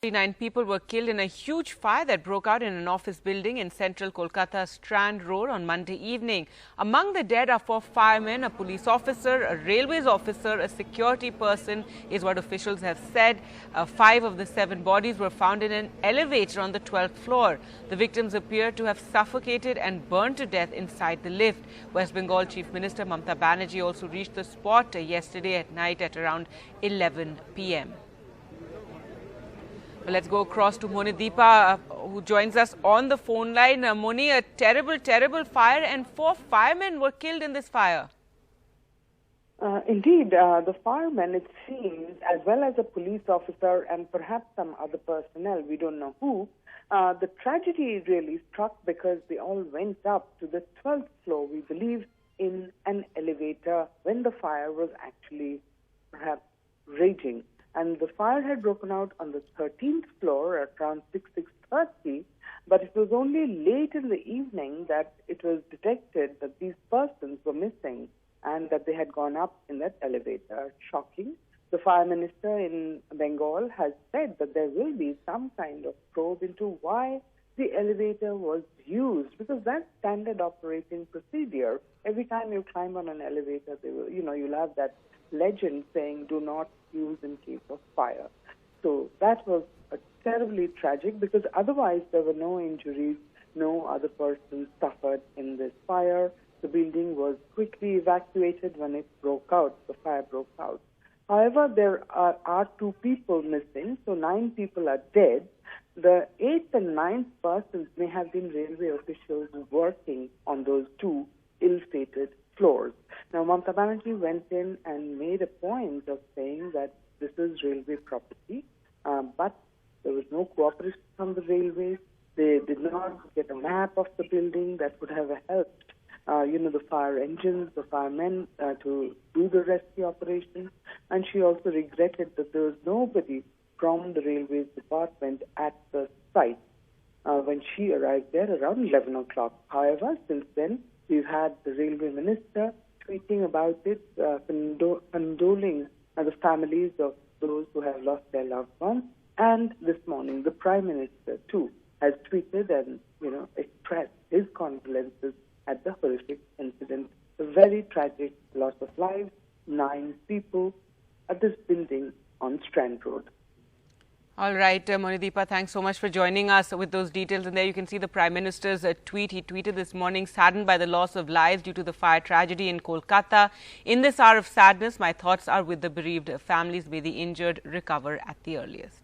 39 people were killed in a huge fire that broke out in an office building in central Kolkata Strand Road on Monday evening. Among the dead are 4 firemen, a police officer, a railways officer, a security person, is what officials have said. 5 of the 7 bodies were found in an elevator on the 12th floor. The victims appear to have suffocated and burned to death inside the lift. West Bengal Chief Minister Mamata Banerjee also reached the spot yesterday at night at around 11 p.m. Well, let's go across to Monideepa, who joins us on the phone line. Moni, a terrible fire, and 4 firemen were killed in this fire. Indeed, the firemen, it seems, as well as a police officer and perhaps some other personnel, we don't know who, the tragedy really struck because they all went up to the 12th floor, we believe, in an elevator when the fire was actually perhaps raging. And the fire had broken out on the 13th floor at around 6:30, but it was only late in the evening that it was detected that these persons were missing and that they had gone up in that elevator. Shocking. The Fire Minister in Bengal has said that there will be some kind of probe into why the elevator was used, because that's standard operating procedure. Every time you climb on an elevator, they will, you'll have that legend saying do not use in case of fire. So that was terribly tragic, because otherwise there were no injuries, no other persons suffered in this fire. The building was quickly evacuated when it broke out, the fire broke out. However, there are 2 people missing, so 9 people are dead. The 8th and 9th persons may have been railway officials working on those 2 ill-fated floors. Now, Mamata Banerjee went in and made a point of saying that this is railway property, but there was no cooperation from the railways. They did not get a map of the building that would have helped, the fire engines, the firemen to do the rescue operation. And she also regretted that there was nobody from the railways department at the site when she arrived there around 11 o'clock. However, since then, we've had the railway minister tweeting about it, condoling the families of those who have lost their loved ones. And this morning, the Prime Minister, too, has tweeted and, expressed his condolences at the horrific incident. A very tragic loss of lives, 9 people at this building on Strand Road. All right, Monideepa, thanks so much for joining us with those details. And there you can see the Prime Minister's tweet. He tweeted this morning, saddened by the loss of lives due to the fire tragedy in Kolkata. In this hour of sadness, my thoughts are with the bereaved families. May the injured recover at the earliest.